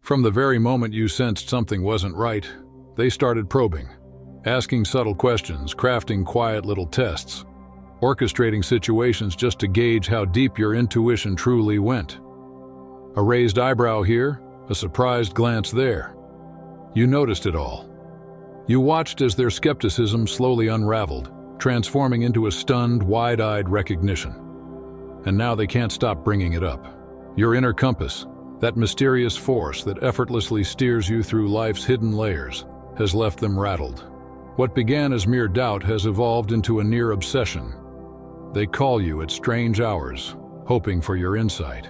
From the very moment you sensed something wasn't right, they started probing, asking subtle questions, crafting quiet little tests, orchestrating situations just to gauge how deep your intuition truly went. A raised eyebrow here, a surprised glance there. You noticed it all. You watched as their skepticism slowly unraveled, transforming into a stunned, wide-eyed recognition. And now they can't stop bringing it up. Your inner compass, that mysterious force that effortlessly steers you through life's hidden layers, has left them rattled. What began as mere doubt has evolved into a near obsession. They call you at strange hours, hoping for your insight.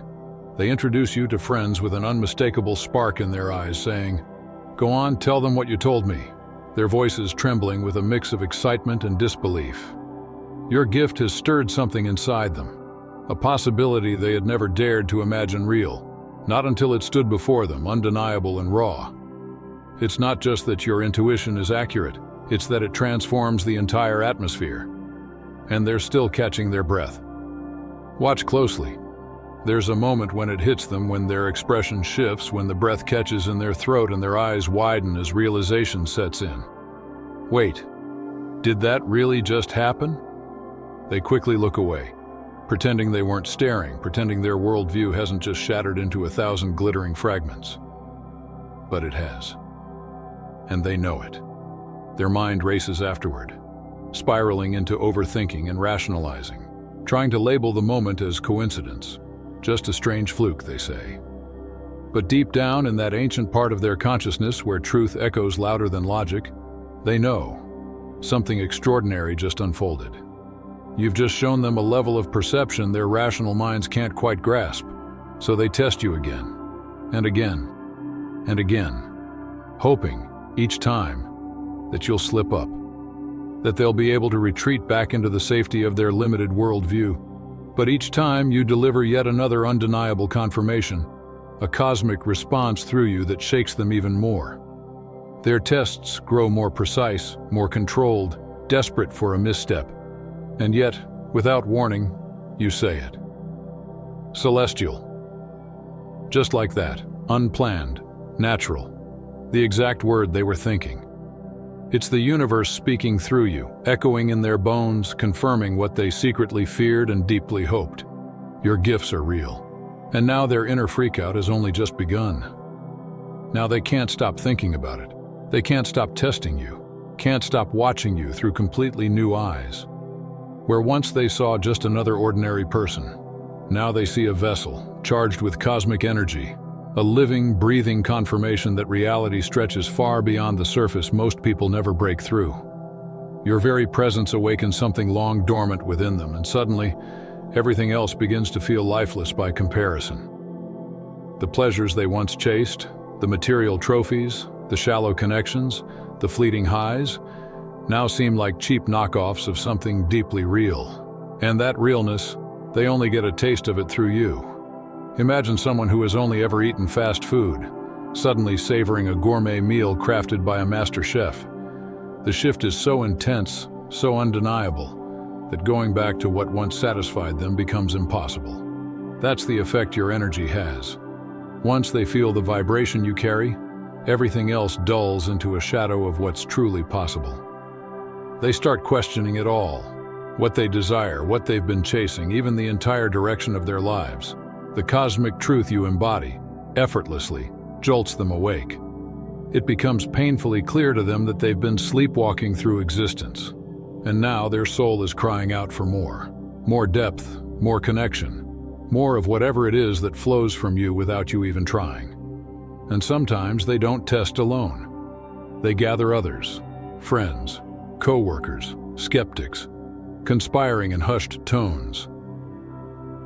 They introduce you to friends with an unmistakable spark in their eyes, saying, "Go on, tell them what you told me," their voices trembling with a mix of excitement and disbelief. Your gift has stirred something inside them, a possibility they had never dared to imagine real, not until it stood before them, undeniable and raw. It's not just that your intuition is accurate, it's that it transforms the entire atmosphere. And they're still catching their breath. Watch closely. There's a moment when it hits them, when their expression shifts, when the breath catches in their throat and their eyes widen as realization sets in. Wait, did that really just happen? They quickly look away, pretending they weren't staring, pretending their worldview hasn't just shattered into 1,000 glittering fragments. But it has. And they know it. Their mind races afterward, spiraling into overthinking and rationalizing, trying to label the moment as coincidence. Just a strange fluke, they say. But deep down in that ancient part of their consciousness where truth echoes louder than logic, they know something extraordinary just unfolded. You've just shown them a level of perception their rational minds can't quite grasp, so they test you again, and again, and again, hoping, each time, that you'll slip up, that they'll be able to retreat back into the safety of their limited worldview. But each time you deliver yet another undeniable confirmation, a cosmic response through you that shakes them even more. Their tests grow more precise, more controlled, desperate for a misstep. And yet, without warning, you say it. Celestial. Just like that, unplanned, natural, the exact word they were thinking. It's the universe speaking through you, echoing in their bones, confirming what they secretly feared and deeply hoped. Your gifts are real. And now their inner freakout has only just begun. Now they can't stop thinking about it. They can't stop testing you, can't stop watching you through completely new eyes. Where once they saw just another ordinary person, now they see a vessel charged with cosmic energy, a living, breathing confirmation that reality stretches far beyond the surface most people never break through. Your very presence awakens something long dormant within them, and suddenly, everything else begins to feel lifeless by comparison. The pleasures they once chased, the material trophies, the shallow connections, the fleeting highs, now seem like cheap knockoffs of something deeply real. And that realness, they only get a taste of it through you. Imagine someone who has only ever eaten fast food, suddenly savoring a gourmet meal crafted by a master chef. The shift is so intense, so undeniable, that going back to what once satisfied them becomes impossible. That's the effect your energy has. Once they feel the vibration you carry, everything else dulls into a shadow of what's truly possible. They start questioning it all, what they desire, what they've been chasing, even the entire direction of their lives. The cosmic truth you embody, effortlessly, jolts them awake. It becomes painfully clear to them that they've been sleepwalking through existence. And now their soul is crying out for more. More depth, more connection, more of whatever it is that flows from you without you even trying. And sometimes they don't test alone. They gather others, friends, co-workers, skeptics, conspiring in hushed tones.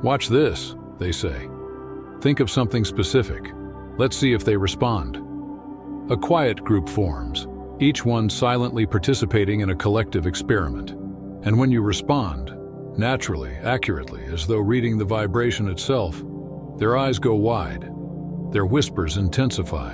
"Watch this," they say. "Think of something specific. Let's see if they respond." A quiet group forms, each one silently participating in a collective experiment. And when you respond, naturally, accurately, as though reading the vibration itself, their eyes go wide, their whispers intensify,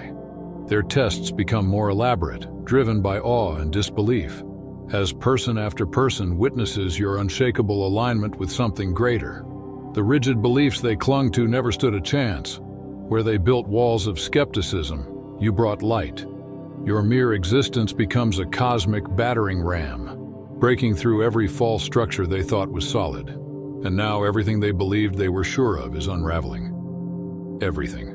their tests become more elaborate, driven by awe and disbelief, as person after person witnesses your unshakable alignment with something greater. The rigid beliefs they clung to never stood a chance. Where they built walls of skepticism, you brought light. Your mere existence becomes a cosmic battering ram, breaking through every false structure they thought was solid. And now everything they believed they were sure of is unraveling. Everything.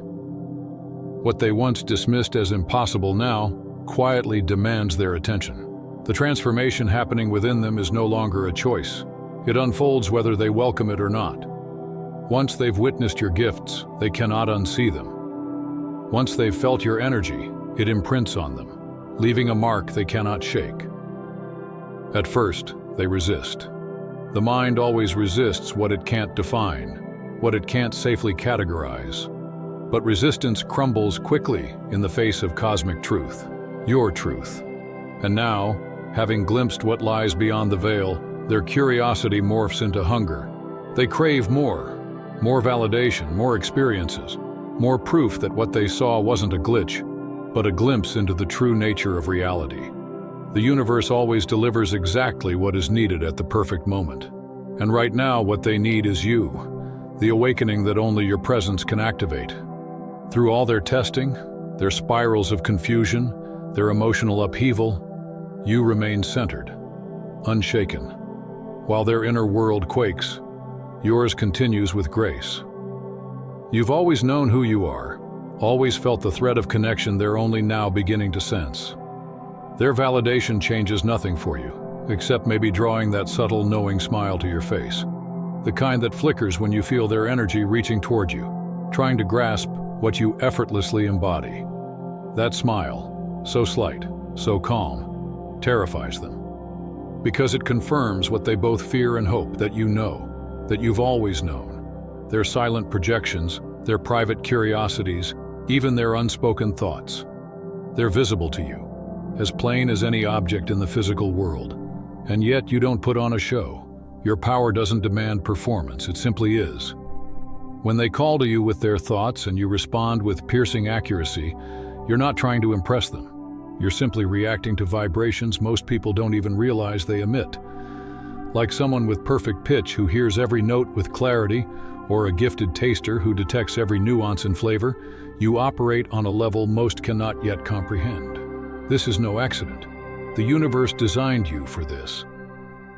What they once dismissed as impossible now quietly demands their attention. The transformation happening within them is no longer a choice. It unfolds whether they welcome it or not. Once they've witnessed your gifts, they cannot unsee them. Once they've felt your energy, it imprints on them, leaving a mark they cannot shake. At first, they resist. The mind always resists what it can't define, what it can't safely categorize. But resistance crumbles quickly in the face of cosmic truth, your truth. And now, having glimpsed what lies beyond the veil, their curiosity morphs into hunger. They crave more validation, more experiences, more proof that what they saw wasn't a glitch, but a glimpse into the true nature of reality. The universe always delivers exactly what is needed at the perfect moment. And right now, what they need is you, the awakening that only your presence can activate. Through all their testing, their spirals of confusion, their emotional upheaval, you remain centered, unshaken. While their inner world quakes, yours continues with grace. You've always known who you are, always felt the thread of connection they're only now beginning to sense. Their validation changes nothing for you, except maybe drawing that subtle, knowing smile to your face. The kind that flickers when you feel their energy reaching toward you, trying to grasp what you effortlessly embody. That smile, so slight, so calm, terrifies them. Because it confirms what they both fear and hope, that you know, that you've always known. Their silent projections, their private curiosities, even their unspoken thoughts. They're visible to you, as plain as any object in the physical world. And yet you don't put on a show. Your power doesn't demand performance, it simply is. When they call to you with their thoughts and you respond with piercing accuracy, you're not trying to impress them. You're simply reacting to vibrations most people don't even realize they emit. Like someone with perfect pitch who hears every note with clarity, or a gifted taster who detects every nuance and flavor, you operate on a level most cannot yet comprehend. This is no accident. The universe designed you for this.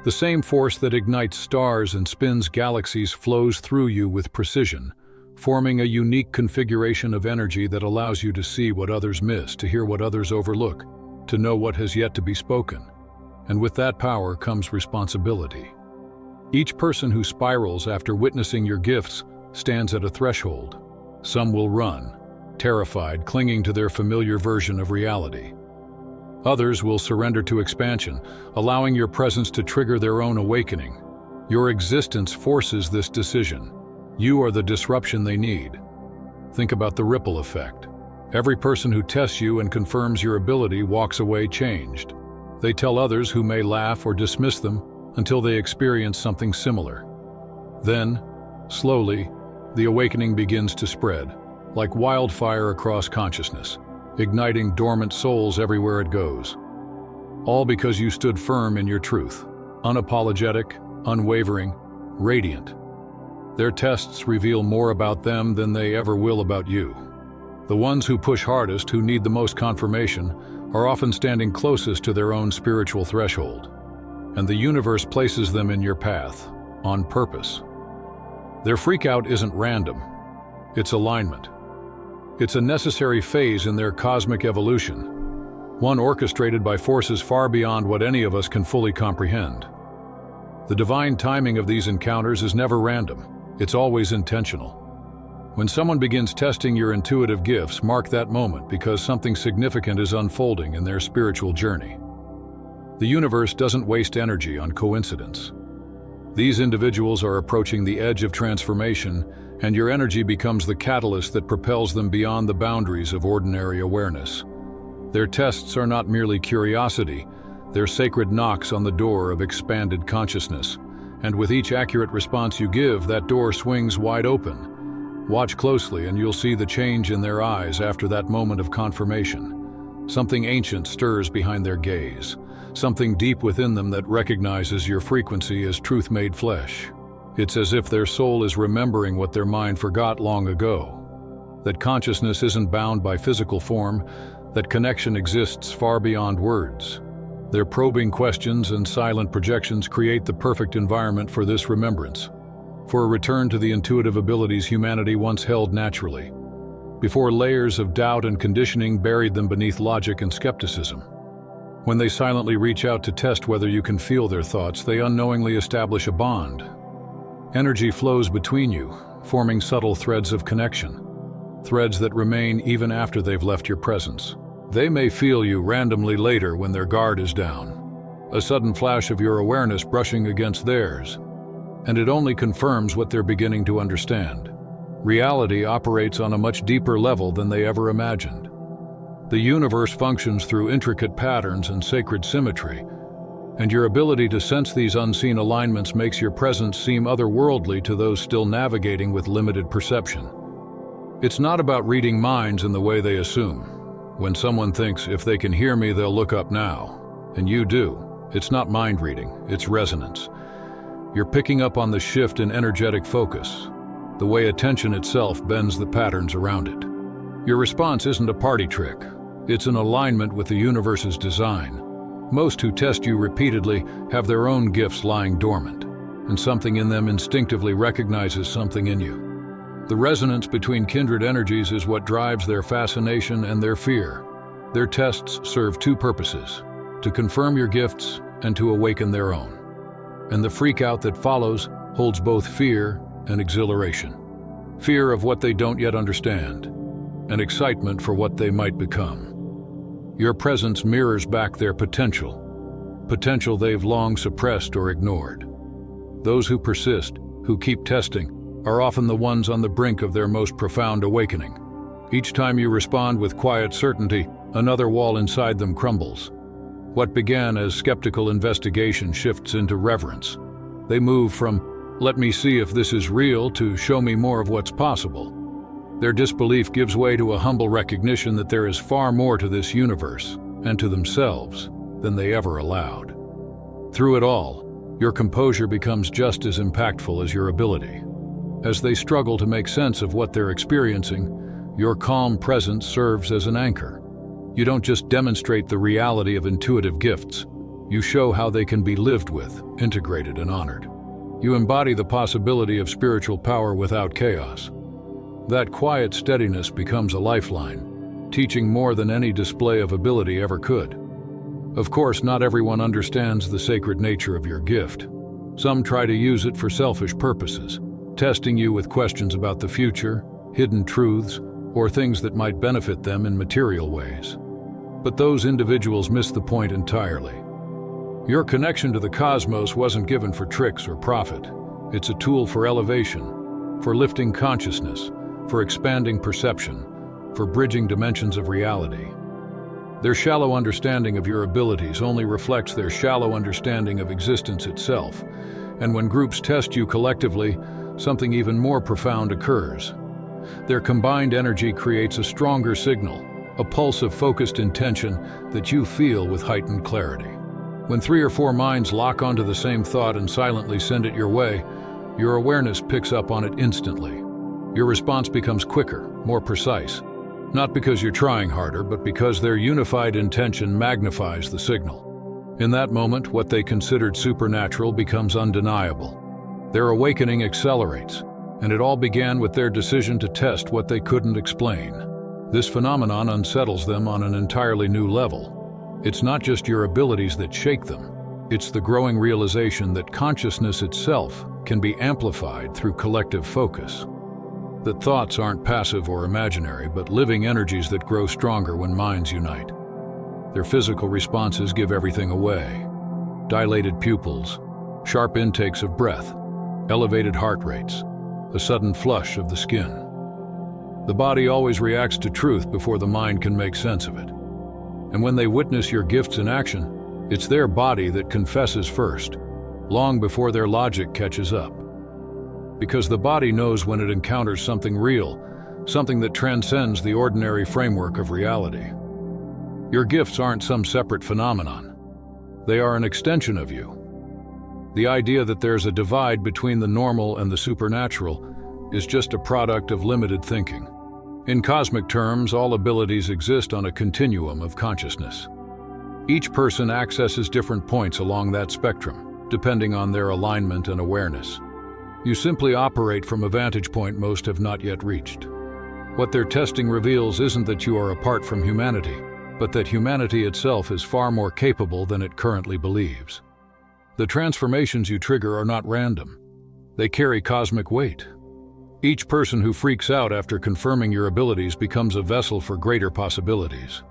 The same force that ignites stars and spins galaxies flows through you with precision, forming a unique configuration of energy that allows you to see what others miss, to hear what others overlook, to know what has yet to be spoken. And with that power comes responsibility. Each person who spirals after witnessing your gifts stands at a threshold. Some will run, terrified, clinging to their familiar version of reality. Others will surrender to expansion, allowing your presence to trigger their own awakening. Your existence forces this decision. You are the disruption they need. Think about the ripple effect. Every person who tests you and confirms your ability walks away changed. They tell others who may laugh or dismiss them until they experience something similar. Then, slowly, the awakening begins to spread, like wildfire across consciousness, igniting dormant souls everywhere it goes. All because you stood firm in your truth, unapologetic, unwavering, radiant. Their tests reveal more about them than they ever will about you. The ones who push hardest, who need the most confirmation, are often standing closest to their own spiritual threshold. And the universe places them in your path, on purpose. Their freakout isn't random. It's alignment. It's a necessary phase in their cosmic evolution, one orchestrated by forces far beyond what any of us can fully comprehend. The divine timing of these encounters is never random. It's always intentional. When someone begins testing your intuitive gifts, mark that moment, because something significant is unfolding in their spiritual journey. The universe doesn't waste energy on coincidence. These individuals are approaching the edge of transformation, and your energy becomes the catalyst that propels them beyond the boundaries of ordinary awareness. Their tests are not merely curiosity, they're sacred knocks on the door of expanded consciousness. And with each accurate response you give, that door swings wide open. Watch closely and you'll see the change in their eyes after that moment of confirmation. Something ancient stirs behind their gaze, something deep within them that recognizes your frequency as truth made flesh. It's as if their soul is remembering what their mind forgot long ago. that consciousness isn't bound by physical form, that connection exists far beyond words. Their probing questions and silent projections create the perfect environment for this remembrance, for a return to the intuitive abilities humanity once held naturally, before layers of doubt and conditioning buried them beneath logic and skepticism. When they silently reach out to test whether you can feel their thoughts, they unknowingly establish a bond. Energy flows between you, forming subtle threads of connection, threads that remain even after they've left your presence. They may feel you randomly later when their guard is down, a sudden flash of your awareness brushing against theirs, and it only confirms what they're beginning to understand. Reality operates on a much deeper level than they ever imagined. The universe functions through intricate patterns and sacred symmetry, and your ability to sense these unseen alignments makes your presence seem otherworldly to those still navigating with limited perception. It's not about reading minds in the way they assume. When someone thinks, if they can hear me, they'll look up now, and you do, it's not mind reading, it's resonance. You're picking up on the shift in energetic focus, the way attention itself bends the patterns around it. Your response isn't a party trick, it's an alignment with the universe's design. Most who test you repeatedly have their own gifts lying dormant, and something in them instinctively recognizes something in you. The resonance between kindred energies is what drives their fascination and their fear. Their tests serve two purposes: to confirm your gifts and to awaken their own. And the freakout that follows holds both fear and exhilaration. Fear of what they don't yet understand, and excitement for what they might become. Your presence mirrors back their potential they've long suppressed or ignored. Those who persist, who keep testing, are often the ones on the brink of their most profound awakening. Each time you respond with quiet certainty, another wall inside them crumbles. What began as skeptical investigation shifts into reverence. They move from, "Let me see if this is real," to "Show me more of what's possible." Their disbelief gives way to a humble recognition that there is far more to this universe, and to themselves, than they ever allowed. Through it all, your composure becomes just as impactful as your ability. As they struggle to make sense of what they're experiencing, your calm presence serves as an anchor. You don't just demonstrate the reality of intuitive gifts, you show how they can be lived with, integrated, and honored. You embody the possibility of spiritual power without chaos. That quiet steadiness becomes a lifeline, teaching more than any display of ability ever could. Of course, not everyone understands the sacred nature of your gift. Some try to use it for selfish purposes, testing you with questions about the future, hidden truths, or things that might benefit them in material ways. But those individuals miss the point entirely. Your connection to the cosmos wasn't given for tricks or profit. It's a tool for elevation, for lifting consciousness, for expanding perception, for bridging dimensions of reality. Their shallow understanding of your abilities only reflects their shallow understanding of existence itself, and when groups test you collectively, something even more profound occurs. Their combined energy creates a stronger signal, a pulse of focused intention that you feel with heightened clarity. When 3 or 4 minds lock onto the same thought and silently send it your way, your awareness picks up on it instantly. Your response becomes quicker, more precise, not because you're trying harder, but because their unified intention magnifies the signal. In that moment, what they considered supernatural becomes undeniable. Their awakening accelerates, and it all began with their decision to test what they couldn't explain. This phenomenon unsettles them on an entirely new level. It's not just your abilities that shake them, it's the growing realization that consciousness itself can be amplified through collective focus. That thoughts aren't passive or imaginary, but living energies that grow stronger when minds unite. Their physical responses give everything away. Dilated pupils, sharp intakes of breath, elevated heart rates, a sudden flush of the skin. The body always reacts to truth before the mind can make sense of it. And when they witness your gifts in action, it's their body that confesses first, long before their logic catches up. Because the body knows when it encounters something real, something that transcends the ordinary framework of reality. Your gifts aren't some separate phenomenon. They are an extension of you. The idea that there's a divide between the normal and the supernatural is just a product of limited thinking. In cosmic terms, all abilities exist on a continuum of consciousness. Each person accesses different points along that spectrum, depending on their alignment and awareness. You simply operate from a vantage point most have not yet reached. What their testing reveals isn't that you are apart from humanity, but that humanity itself is far more capable than it currently believes. The transformations you trigger are not random. They carry cosmic weight. Each person who freaks out after confirming your abilities becomes a vessel for greater possibilities.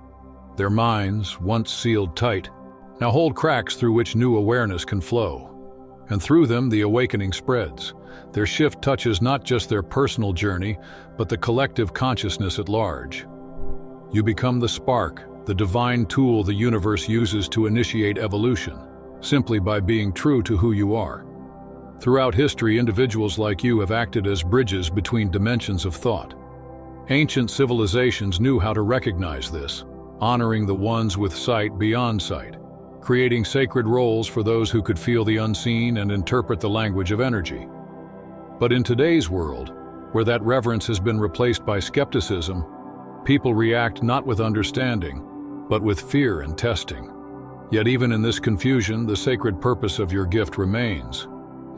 Their minds, once sealed tight, now hold cracks through which new awareness can flow. And through them, the awakening spreads. Their shift touches not just their personal journey, but the collective consciousness at large. You become the spark, the divine tool the universe uses to initiate evolution, simply by being true to who you are. Throughout history, individuals like you have acted as bridges between dimensions of thought. Ancient civilizations knew how to recognize this, honoring the ones with sight beyond sight, creating sacred roles for those who could feel the unseen and interpret the language of energy. But in today's world, where that reverence has been replaced by skepticism, people react not with understanding, but with fear and testing. Yet even in this confusion, the sacred purpose of your gift remains.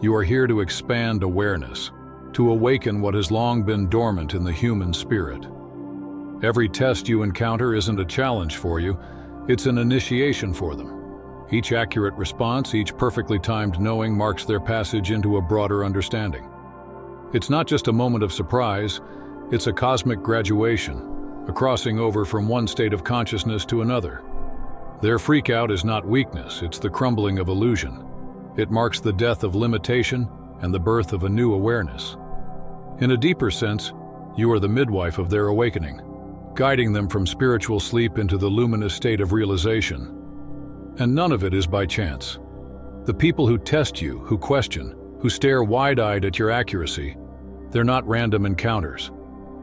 You are here to expand awareness, to awaken what has long been dormant in the human spirit. Every test you encounter isn't a challenge for you, it's an initiation for them. Each accurate response, each perfectly timed knowing marks their passage into a broader understanding. It's not just a moment of surprise, it's a cosmic graduation, a crossing over from one state of consciousness to another. Their freakout is not weakness, it's the crumbling of illusion. It marks the death of limitation and the birth of a new awareness. In a deeper sense, you are the midwife of their awakening, guiding them from spiritual sleep into the luminous state of realization. And none of it is by chance. The people who test you, who question, who stare wide-eyed at your accuracy, they're not random encounters.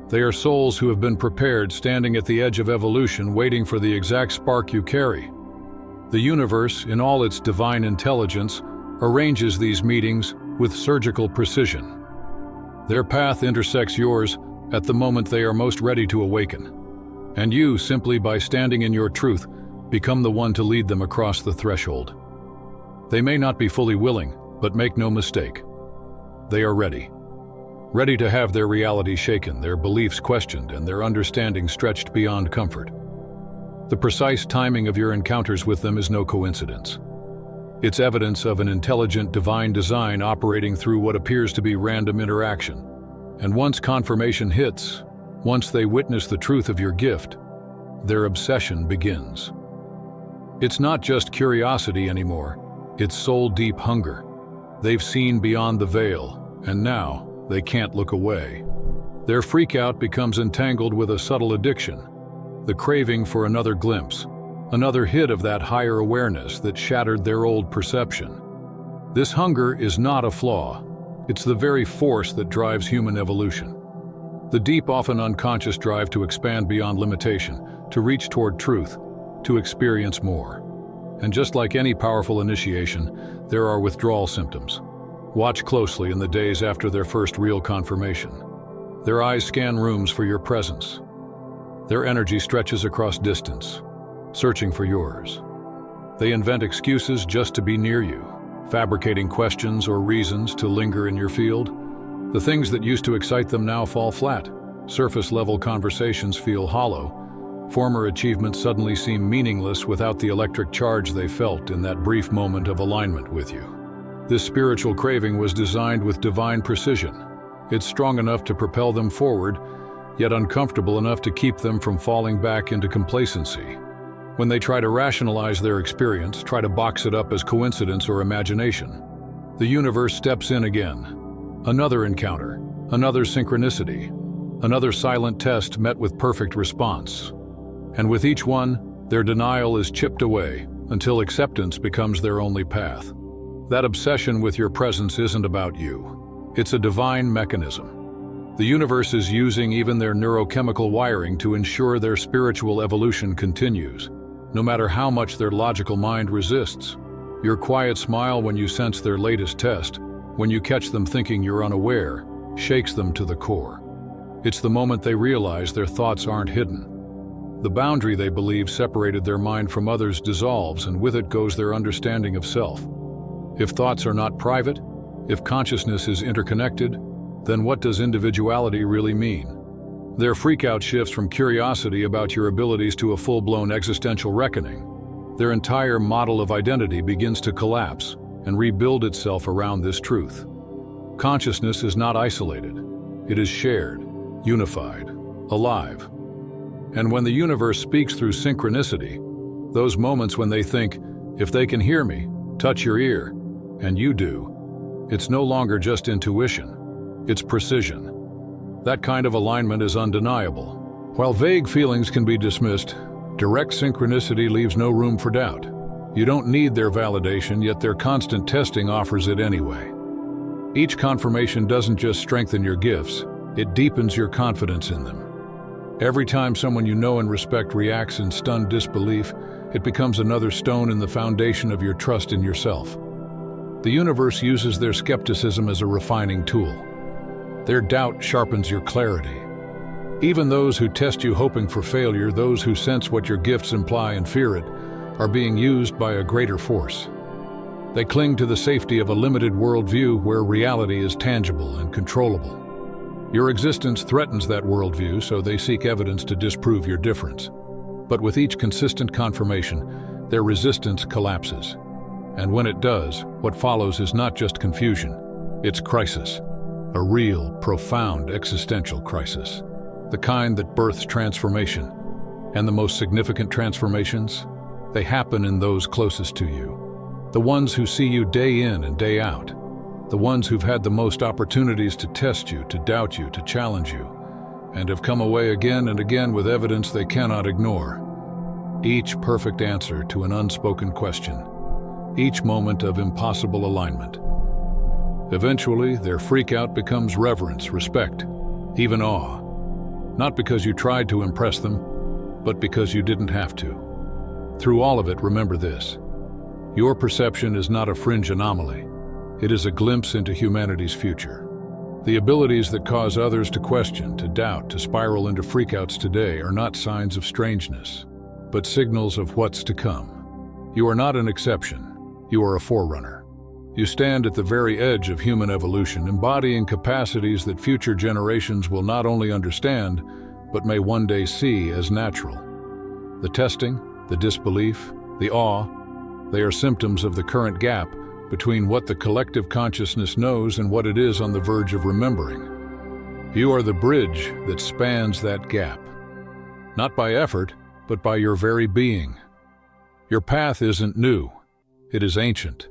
They are souls who have been prepared, standing at the edge of evolution, waiting for the exact spark you carry. The universe, in all its divine intelligence, arranges these meetings with surgical precision. Their path intersects yours at the moment they are most ready to awaken. And you, simply by standing in your truth, become the one to lead them across the threshold. They may not be fully willing, but make no mistake. They are ready. Ready to have their reality shaken, their beliefs questioned, and their understanding stretched beyond comfort. The precise timing of your encounters with them is no coincidence. It's evidence of an intelligent divine design operating through what appears to be random interaction. And once confirmation hits, once they witness the truth of your gift, their obsession begins. It's not just curiosity anymore, it's soul-deep hunger. They've seen beyond the veil, and now they can't look away. Their freakout becomes entangled with a subtle addiction, the craving for another glimpse, another hit of that higher awareness that shattered their old perception. This hunger is not a flaw, it's the very force that drives human evolution. The deep, often unconscious drive to expand beyond limitation, to reach toward truth, to experience more. And just like any powerful initiation, there are withdrawal symptoms. Watch closely in the days after their first real confirmation. Their eyes scan rooms for your presence. Their energy stretches across distance, searching for yours. They invent excuses just to be near you, fabricating questions or reasons to linger in your field. The things that used to excite them now fall flat. Surface-level conversations feel hollow. Former achievements suddenly seem meaningless without the electric charge they felt in that brief moment of alignment with you. This spiritual craving was designed with divine precision. It's strong enough to propel them forward, yet uncomfortable enough to keep them from falling back into complacency. When they try to rationalize their experience, try to box it up as coincidence or imagination, the universe steps in again. Another encounter, another synchronicity, another silent test met with perfect response. And with each one, their denial is chipped away until acceptance becomes their only path. That obsession with your presence isn't about you. It's a divine mechanism. The universe is using even their neurochemical wiring to ensure their spiritual evolution continues, no matter how much their logical mind resists. Your quiet smile when you sense their latest test, when you catch them thinking you're unaware, shakes them to the core. It's the moment they realize their thoughts aren't hidden. The boundary they believe separated their mind from others dissolves, and with it goes their understanding of self. If thoughts are not private, if consciousness is interconnected, then what does individuality really mean? Their freakout shifts from curiosity about your abilities to a full-blown existential reckoning. Their entire model of identity begins to collapse and rebuild itself around this truth. Consciousness is not isolated. It is shared, unified, alive. And when the universe speaks through synchronicity, those moments when they think, if they can hear me, touch your ear, and you do, it's no longer just intuition, it's precision. That kind of alignment is undeniable. While vague feelings can be dismissed, direct synchronicity leaves no room for doubt. You don't need their validation, yet their constant testing offers it anyway. Each confirmation doesn't just strengthen your gifts, it deepens your confidence in them. Every time someone you know and respect reacts in stunned disbelief, it becomes another stone in the foundation of your trust in yourself. The universe uses their skepticism as a refining tool. Their doubt sharpens your clarity. Even those who test you hoping for failure, those who sense what your gifts imply and fear it, are being used by a greater force. They cling to the safety of a limited worldview where reality is tangible and controllable. Your existence threatens that worldview, so they seek evidence to disprove your difference. But with each consistent confirmation, their resistance collapses. And when it does, what follows is not just confusion, it's crisis. A real, profound existential crisis. The kind that births transformation. And the most significant transformations? They happen in those closest to you. The ones who see you day in and day out. The ones who've had the most opportunities to test you, to doubt you, to challenge you, and have come away again and again with evidence they cannot ignore. Each perfect answer to an unspoken question. Each moment of impossible alignment. Eventually, their freakout becomes reverence, respect, even awe. Not because you tried to impress them, but because you didn't have to. Through all of it, remember this. Your perception is not a fringe anomaly. It is a glimpse into humanity's future. The abilities that cause others to question, to doubt, to spiral into freakouts today are not signs of strangeness, but signals of what's to come. You are not an exception. You are a forerunner. You stand at the very edge of human evolution, embodying capacities that future generations will not only understand, but may one day see as natural. The testing, the disbelief, the awe, they are symptoms of the current gap between what the collective consciousness knows and what it is on the verge of remembering. You are the bridge that spans that gap. Not by effort, but by your very being. Your path isn't new. It is ancient.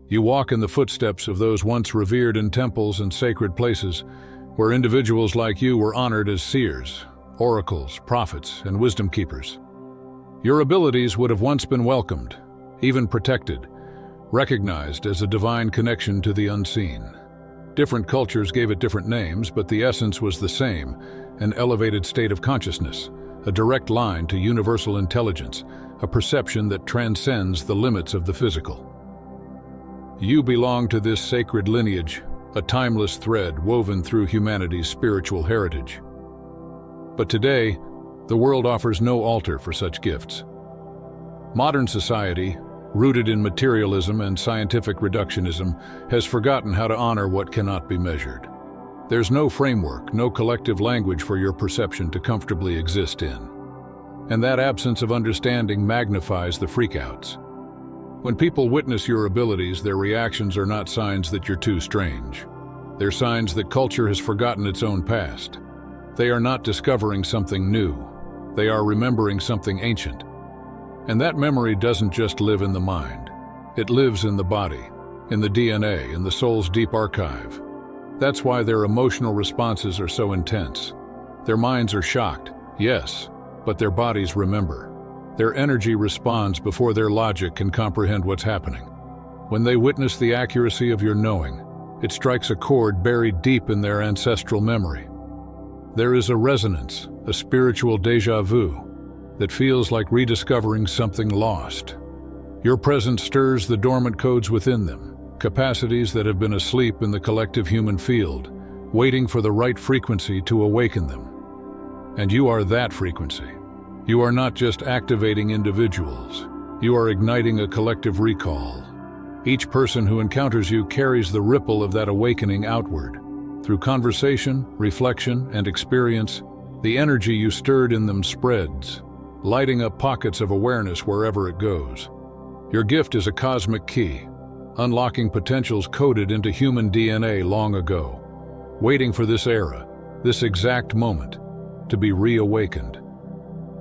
You walk in the footsteps of those once revered in temples and sacred places, where individuals like you were honored as seers, oracles, prophets, and wisdom keepers. Your abilities would have once been welcomed, even protected, recognized as a divine connection to the unseen. Different cultures gave it different names, but the essence was the same, an elevated state of consciousness, a direct line to universal intelligence, a perception that transcends the limits of the physical. You belong to this sacred lineage, a timeless thread woven through humanity's spiritual heritage. But today, the world offers no altar for such gifts. Modern society, rooted in materialism and scientific reductionism, has forgotten how to honor what cannot be measured. There's no framework, no collective language for your perception to comfortably exist in. And that absence of understanding magnifies the freakouts. When people witness your abilities, their reactions are not signs that you're too strange. They're signs that culture has forgotten its own past. They are not discovering something new. They are remembering something ancient. And that memory doesn't just live in the mind. It lives in the body, in the DNA, in the soul's deep archive. That's why their emotional responses are so intense. Their minds are shocked, yes, but their bodies remember. Their energy responds before their logic can comprehend what's happening. When they witness the accuracy of your knowing, it strikes a chord buried deep in their ancestral memory. There is a resonance, a spiritual déjà vu, that feels like rediscovering something lost. Your presence stirs the dormant codes within them, capacities that have been asleep in the collective human field, waiting for the right frequency to awaken them. And you are that frequency. You are not just activating individuals. You are igniting a collective recall. Each person who encounters you carries the ripple of that awakening outward. Through conversation, reflection, and experience, the energy you stirred in them spreads, lighting up pockets of awareness wherever it goes. Your gift is a cosmic key, unlocking potentials coded into human DNA long ago, waiting for this era, this exact moment, to be reawakened.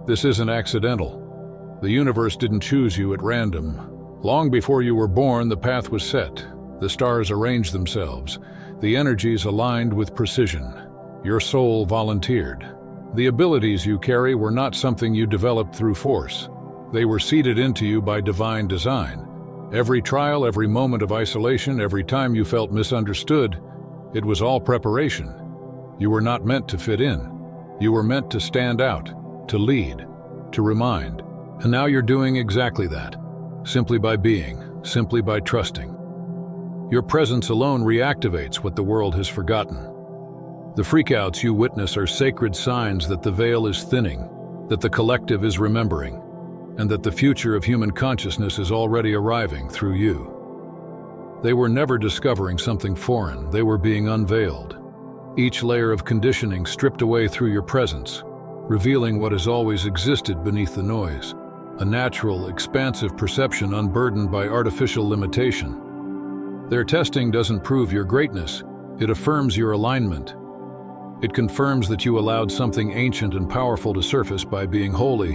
This isn't accidental. The universe didn't choose you at random. Long before you were born, the path was set. The stars arranged themselves. The energies aligned with precision. Your soul volunteered. The abilities you carry were not something you developed through force. They were seeded into you by divine design. Every trial, every moment of isolation, every time you felt misunderstood, it was all preparation. You were not meant to fit in. You were meant to stand out, to lead, to remind. And now you're doing exactly that, simply by being, simply by trusting. Your presence alone reactivates what the world has forgotten. The freakouts you witness are sacred signs that the veil is thinning, that the collective is remembering, and that the future of human consciousness is already arriving through you. They were never discovering something foreign, they were being unveiled. Each layer of conditioning stripped away through your presence, revealing what has always existed beneath the noise. A natural, expansive perception unburdened by artificial limitation. Their testing doesn't prove your greatness, it affirms your alignment. It confirms that you allowed something ancient and powerful to surface by being wholly,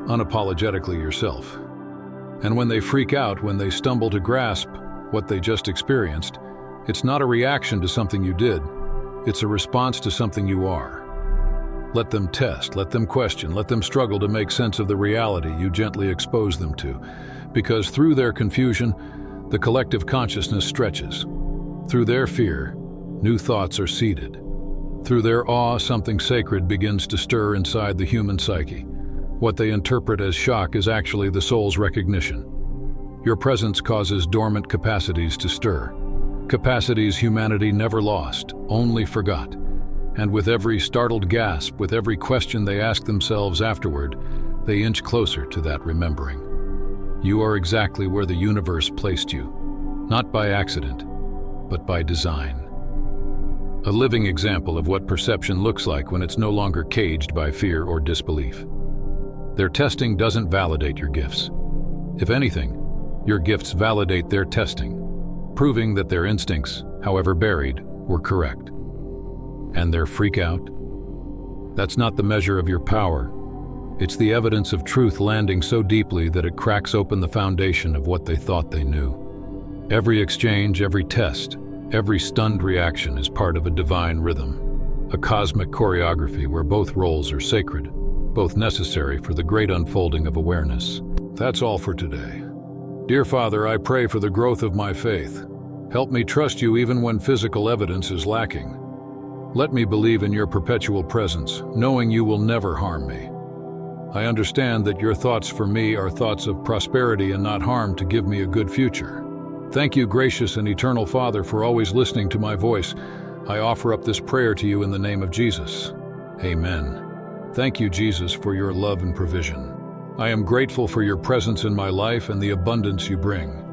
unapologetically yourself. And when they freak out, when they stumble to grasp what they just experienced, it's not a reaction to something you did, it's a response to something you are. Let them test, let them question, let them struggle to make sense of the reality you gently expose them to, because through their confusion, the collective consciousness stretches. Through their fear, new thoughts are seeded. Through their awe, something sacred begins to stir inside the human psyche. What they interpret as shock is actually the soul's recognition. Your presence causes dormant capacities to stir. Capacities humanity never lost, only forgot. And with every startled gasp, with every question they ask themselves afterward, they inch closer to that remembering. You are exactly where the universe placed you, not by accident, but by design. A living example of what perception looks like when it's no longer caged by fear or disbelief. Their testing doesn't validate your gifts. If anything, your gifts validate their testing, proving that their instincts, however buried, were correct. And their freakout? That's not the measure of your power. It's the evidence of truth landing so deeply that it cracks open the foundation of what they thought they knew. Every exchange, every test, every stunned reaction is part of a divine rhythm, a cosmic choreography where both roles are sacred, both necessary for the great unfolding of awareness. That's all for today. Dear Father, I pray for the growth of my faith. Help me trust you even when physical evidence is lacking. Let me believe in your perpetual presence, knowing you will never harm me. I understand that your thoughts for me are thoughts of prosperity and not harm to give me a good future. Thank you, gracious and eternal Father, for always listening to my voice. I offer up this prayer to you in the name of Jesus. Amen. Thank you, Jesus, for your love and provision. I am grateful for your presence in my life and the abundance you bring.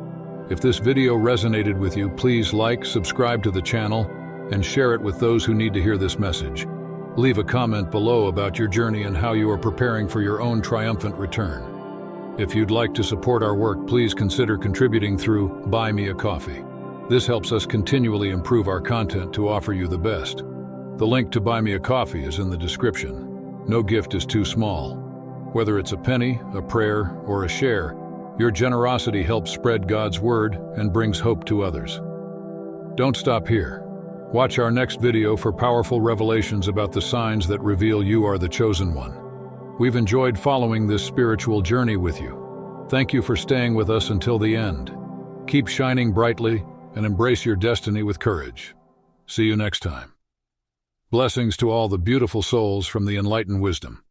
If this video resonated with you, please like, subscribe to the channel, and share it with those who need to hear this message. Leave a comment below about your journey and how you are preparing for your own triumphant return. If you'd like to support our work, please consider contributing through Buy Me a Coffee. This helps us continually improve our content to offer you the best. The link to Buy Me a Coffee is in the description. No gift is too small. Whether it's a penny, a prayer, or a share, your generosity helps spread God's word and brings hope to others. Don't stop here. Watch our next video for powerful revelations about the signs that reveal you are the chosen one. We've enjoyed following this spiritual journey with you. Thank you for staying with us until the end. Keep shining brightly and embrace your destiny with courage. See you next time. Blessings to all the beautiful souls from the Enlighten wisdom.